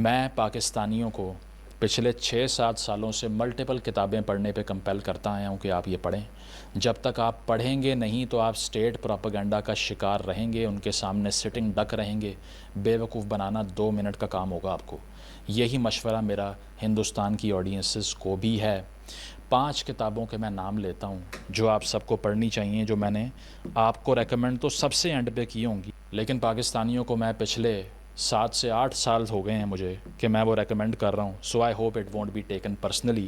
میں پاکستانیوں کو پچھلے 6-7 سالوں سے ملٹیپل کتابیں پڑھنے پہ کمپیل کرتا آیا ہوں کہ آپ یہ پڑھیں. جب تک آپ پڑھیں گے نہیں تو آپ اسٹیٹ پروپیگنڈا کا شکار رہیں گے، ان کے سامنے سٹنگ ڈک رہیں گے. بے وقوف بنانا 2 منٹ کا کام ہوگا آپ کو. یہی مشورہ میرا ہندوستان کی آڈینسز کو بھی ہے. 5 کتابوں کے میں نام لیتا ہوں جو آپ سب کو پڑھنی چاہیے، جو میں نے آپ کو ریکمینڈ تو سب سے اینڈ پہ کی ہوں گی، لیکن پاکستانیوں کو میں پچھلے 7 سے 8 سال ہو گئے ہیں مجھے کہ میں وہ ریکمینڈ کر رہا ہوں. So I hope it won't be taken personally.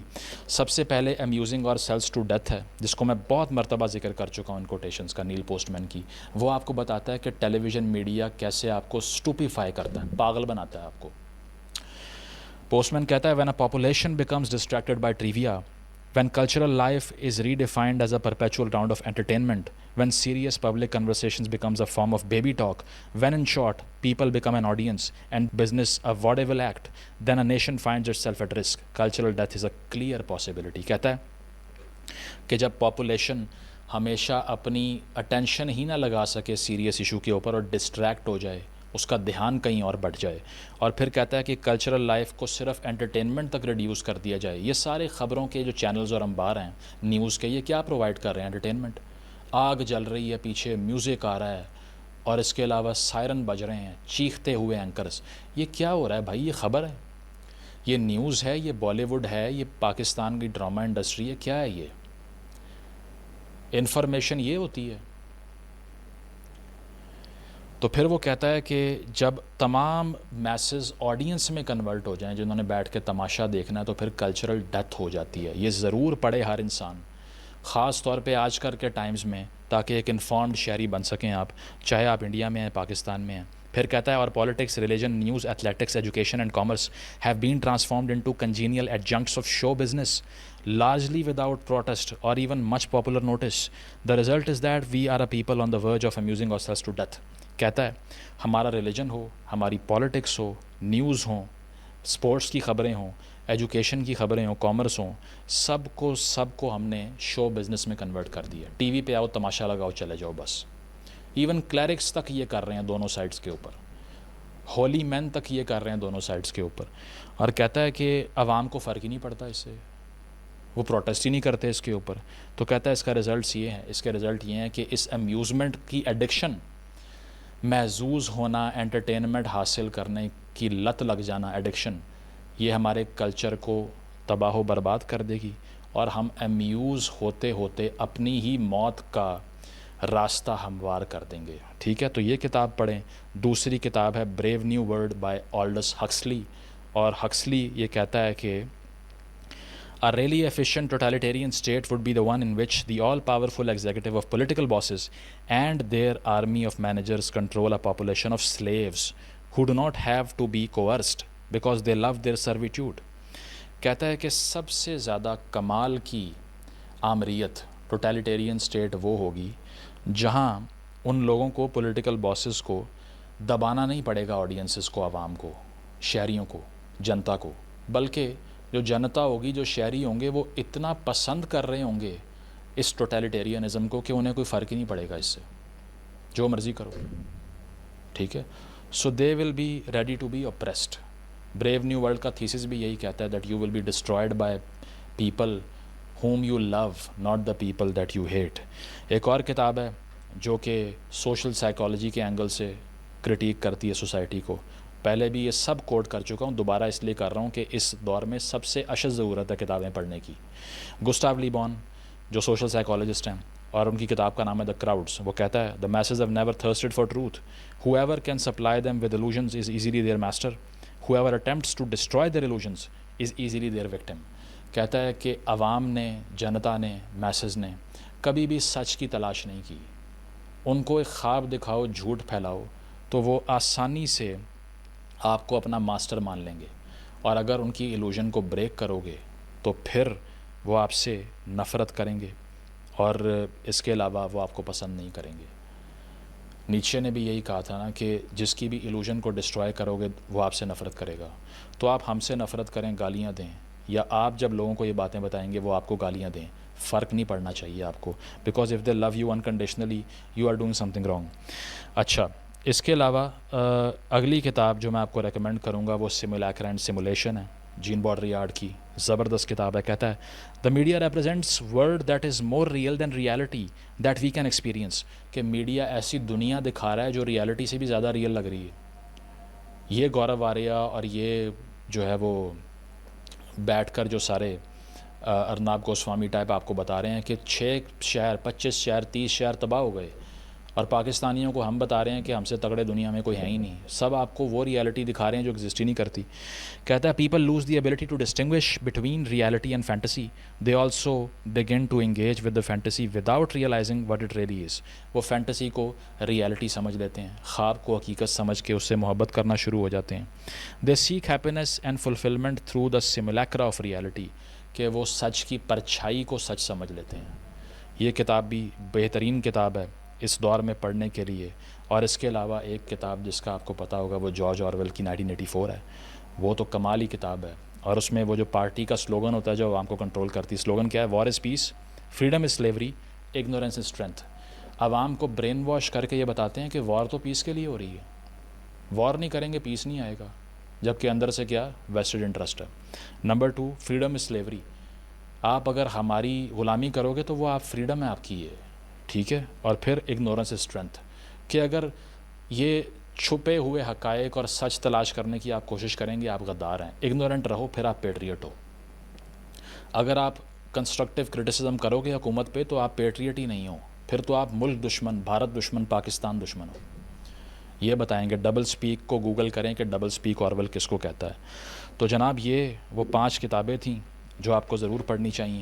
سب سے پہلے امیوزنگ اور سیلس ٹو ڈیتھ ہے، جس کو میں بہت مرتبہ ذکر کر چکا ہوں ان کوٹیشنز کا، نیل پوسٹ مین کی. وہ آپ کو بتاتا ہے کہ ٹیلی ویژن میڈیا کیسے آپ کو اسٹوپیفائی کرتا ہے، پاگل بناتا ہے آپ کو. پوسٹ مین کہتا ہے when a population becomes distracted by trivia, when cultural life is redefined as a perpetual round of entertainment, when serious public conversations becomes a form of baby talk, when in short people become an audience and business a vaudeville act, then a nation finds itself at risk. Cultural death is a clear possibility. کہتا ہے کہ جب population ہمیشہ اپنی attention ہی نہ لگا سکے serious issue کے اوپر اور ڈسٹریکٹ ہو جائے، اس کا دھیان کہیں اور بڑھ جائے، اور پھر کہتا ہے کہ کلچرل لائف کو صرف انٹرٹینمنٹ تک ریڈیوس کر دیا جائے. یہ سارے خبروں کے جو چینلز اور انبار ہیں نیوز کے، یہ کیا پرووائڈ کر رہے ہیں؟ انٹرٹینمنٹ. آگ جل رہی ہے، پیچھے میوزک آ رہا ہے، اور اس کے علاوہ سائرن بج رہے ہیں، چیختے ہوئے اینکرز. یہ کیا ہو رہا ہے بھائی؟ یہ خبر ہے؟ یہ نیوز ہے؟ یہ بالی ووڈ ہے؟ یہ پاکستان کی ڈرامہ انڈسٹری ہے؟ کیا ہے یہ؟ انفارمیشن یہ ہوتی ہے؟ تو پھر وہ کہتا ہے کہ جب تمام میسز آڈینس میں کنورٹ ہو جائیں جنہوں نے بیٹھ کے تماشا دیکھنا ہے، تو پھر کلچرل ڈیتھ ہو جاتی ہے. یہ ضرور پڑھے ہر انسان، خاص طور پہ آج کل کے ٹائمز میں، تاکہ ایک انفارمڈ شہری بن سکیں آپ، چاہے آپ انڈیا میں ہیں، پاکستان میں ہیں. پھر کہتا ہے اور politics, religion, news, athletics, education and commerce have been transformed into congenial adjuncts of show business largely without protest or even much popular notice. The result is that we are a people on the verge of amusing ourselves to death. کہتا ہے ہمارا religion ہو، ہماری politics ہو، news ہوں، sports کی خبریں ہوں، education کی خبریں ہوں، کامرس ہوں، سب کو ہم نے شو بزنس میں کنورٹ کر دیا. ٹی وی پہ آؤ، تماشا لگاؤ، چلے جاؤ بس. ایون کلیرکس تک یہ کر رہے ہیں دونوں سائڈز کے اوپر، ہولی مین تک یہ کر رہے ہیں دونوں سائڈز کے اوپر. اور کہتا ہے کہ عوام کو فرق ہی نہیں پڑتا اس سے، وہ پروٹیسٹ ہی نہیں کرتے اس کے اوپر. تو کہتا ہے اس کا رزلٹس یہ ہیں، اس کے رزلٹ یہ ہیں کہ اس امیوزمنٹ کی ایڈکشن، محظوظ ہونا، انٹرٹینمنٹ حاصل کرنے کی لت لگ جانا، ایڈکشن، یہ ہمارے کلچر کو تباہ و برباد کر دے گی، اور ہم امیوز ہوتے ہوتے اپنی ہی موت کا راستہ ہموار کر دیں گے. ٹھیک ہے، تو یہ کتاب پڑھیں. دوسری کتاب ہے بریو نیو ورلڈ بائی آلڈس ہکسلی. اور ہکسلی یہ کہتا ہے کہ a really efficient totalitarian state would be the one in which the all-powerful executive of political bosses and their army of managers control a population of slaves who do not have to be coerced because they love their servitude. کہتا ہے کہ سب سے زیادہ کمال کی آمریت totalitarian state وہ ہوگی جہاں ان لوگوں کو، پولیٹیکل باسز کو دبانا نہیں پڑے گا، آڈینسز کو، عوام کو، شہریوں کو، جنتا کو، بلکہ جو جنتا ہوگی، جو شہری ہوں گے، وہ اتنا پسند کر رہے ہوں گے اس ٹوٹیلیٹیرینزم کو کہ انہیں کوئی فرق ہی نہیں پڑے گا اس سے، جو مرضی کرو. ٹھیک ہے، so they will be ready to be oppressed. Brave New World کا تھیسس بھی یہی کہتا ہے that you will be destroyed by people whom you love, not the people that you hate. ایک اور کتاب ہے جو کہ سوشل سائیکالوجی کے اینگل سے کرٹیک کرتی ہے سوسائٹی کو. پہلے بھی یہ سب کوٹ کر چکا ہوں، دوبارہ اس لیے کر رہا ہوں کہ اس دور میں سب سے اشد ضرورت ہے کتابیں پڑھنے کی. گسٹاو لی بون جو سوشل سائیکالوجسٹ ہیں، اور ان کی کتاب کا نام ہے دا کراؤڈس. وہ کہتا ہے the masses have never thirsted for truth. Whoever can supply them with illusions is easily their master. Whoever attempts to destroy their illusions is easily their victim. کہتا ہے کہ عوام نے، جنتا نے، میسز نے کبھی بھی سچ کی تلاش نہیں کی. ان کو ایک خواب دکھاؤ، جھوٹ پھیلاؤ، تو وہ آسانی سے آپ کو اپنا ماسٹر مان لیں گے، اور اگر ان کی ایلوژن کو بریک کرو گے تو پھر وہ آپ سے نفرت کریں گے، اور اس کے علاوہ وہ آپ کو پسند نہیں کریں گے. نیچے نے بھی یہی کہا تھا نا کہ جس کی بھی ایلوژن کو ڈسٹرائے کرو گے وہ آپ سے نفرت کرے گا. تو آپ ہم سے نفرت کریں، گالیاں دیں، یا آپ جب لوگوں کو یہ باتیں بتائیں گے وہ آپ کو گالیاں دیں، فرق نہیں پڑنا چاہیے آپ کو، because if they love you unconditionally you are doing something wrong. اچھا، اس کے علاوہ اگلی کتاب جو میں آپ کو ریکمینڈ کروں گا وہ سیمولیکر اینڈ سیمولیشن ہے، جین باڈریارڈ کی، زبردست کتاب ہے. کہتا ہے the media represents world that is more real than reality that we can experience, کہ میڈیا ایسی دنیا دکھا رہا ہے جو ریالٹی سے بھی زیادہ ریئل لگ رہی ہے. یہ گورو آریہ اور یہ جو ہے وہ بیٹھ کر جو سارے ارناب گوسوامی ٹائپ آپ کو بتا رہے ہیں کہ 6 شہر 25 شہر 30 شہر تباہ ہو گئے، اور پاکستانیوں کو ہم بتا رہے ہیں کہ ہم سے تگڑے دنیا میں کوئی ہے ہی نہیں. سب آپ کو وہ ریالٹی دکھا رہے ہیں جو ایگزسٹ ہی نہیں کرتی. کہتا ہے people lose the ability to distinguish between reality and fantasy, they also begin to engage with the fantasy without realizing what it really is. وہ فینٹیسی کو ریالٹی سمجھ لیتے ہیں، خواب کو حقیقت سمجھ کے اس سے محبت کرنا شروع ہو جاتے ہیں. They seek happiness and fulfilment through the simulacra of reality, کہ وہ سچ کی پرچھائی کو سچ سمجھ لیتے ہیں. یہ کتاب بھی بہترین کتاب ہے اس دور میں پڑھنے کے لیے. اور اس کے علاوہ ایک کتاب جس کا آپ کو پتہ ہوگا وہ جارج آرویل کی 1984 ہے، وہ تو کمال ہی کتاب ہے. اور اس میں وہ جو پارٹی کا سلوگن ہوتا ہے جو عوام کو کنٹرول کرتی ہے، سلوگن کیا ہے؟ War is peace, freedom is slavery, ignorance is strength. عوام کو برین واش کر کے یہ بتاتے ہیں کہ وار تو پیس کے لیے ہو رہی ہے، وار نہیں کریں گے پیس نہیں آئے گا، جبکہ اندر سے کیا ویسٹڈ انٹرسٹ ہے. نمبر 2 فریڈم از سلیوری، آپ اگر ہماری غلامی کرو گے تو وہ آپ فریڈم ہے آپ کی ہے، ٹھیک ہے. اور پھر اگنورنس اسٹرینتھ، کہ اگر یہ چھپے ہوئے حقائق اور سچ تلاش کرنے کی آپ کوشش کریں گے آپ غدار ہیں. اگنورنٹ رہو پھر آپ پیٹریٹ ہو. اگر آپ کنسٹرکٹیو کرٹیسزم کرو گے حکومت پہ تو آپ پیٹریٹ ہی نہیں ہو، پھر تو آپ ملک دشمن، بھارت دشمن، پاکستان دشمن ہو. یہ بتائیں گے. ڈبل سپیک کو گوگل کریں کہ ڈبل سپیک آرویل کس کو کہتا ہے. تو جناب یہ وہ 5 کتابیں تھیں جو آپ کو ضرور پڑھنی چاہیے.